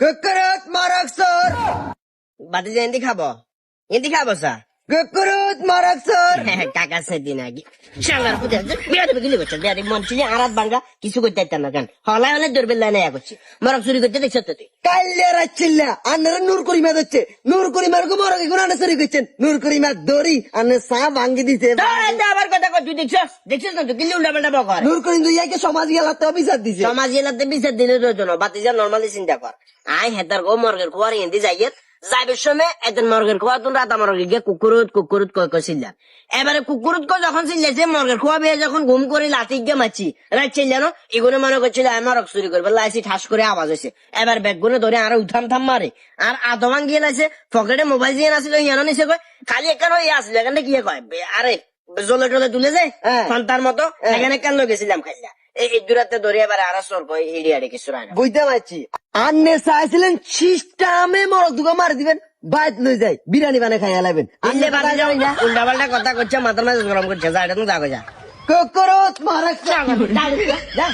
কুকুরত মারাকসর বাতিজা এন্দি খাবো সা কুকুরত মারাকসর কাকা সেদিন আগে শালার পুজা বিরাট বিগলি করছে বিরাট মন ছিল আরাত বাংলা কিছু করতে পারতাম না কেন হলাই হলে দরবেল লাইনে করছি মরক চুরি করতে দেখছ তো তুই কাইলে রাচ্ছিল্লা আন্নারা নূর করিমা যাচ্ছে নূর করিমার গো মরকে কোন আনে চুরি করছেন নূর করিমা দড়ি আনে সা ভাঙ্গি দিছে আবার কথা কর তুই দেখছিস না তুই কিনলে উল্টা পাল্টা বকর নূর করিম দুইয়াকে সমাজ গেলাতে অভিশাপ দিছে সমাজ এলাতে বিচার দিলে তো না বাতিজা নরমালি চিন্তা কর আই হেতার গো মর্গের কুয়ার এন্দি যাইয়ে যাইবের সময় এদের মর্গের কুয়া তুন রাতা মর্গে গিয়ে কুকুরুত কয় চিল্লা এবারে কুকুরুত কয় যখন চিল্লাছে মর্গের কুয়া বেয়ে যখন ঘুম করে লাঠি গিয়ে মাছি রাত চিল্লানো এগুলো মনে করছিল মরক চুরি করবে লাইছি ঠাস করে আওয়াজ হয়েছে এবার ব্যাগগুলো ধরে আরো উঠাম থাম মারে আর আধমান গিয়ে লাইছে পকেটে মোবাইল দিয়ে আসছিল ইয়ানো নিছে কয় খালি এখান ইয়ে আসলো এখানে কি কয় আরে জলে টলে তুলে যায় সন্তার মতো এখানে কেন গেছিলাম খাইলা এই দূরাতে ধরে এবার আর সর কয় হিড়িয়াড়ে কিছু রায় না বুঝতে পারছি আন্নে চাইছিলেন সিস্টামে মরক দুগো মারি দিবেন বাইত লই যাই বিরিয়ানি বানায় খাইয়া লাইবেন আনলে বাড়ি যাও উল্টা পাল্টা কথা করছে মাথা মাঝে গরম করছে যা এটা তুমি যাগো যা কুকুরত মারাকসর যা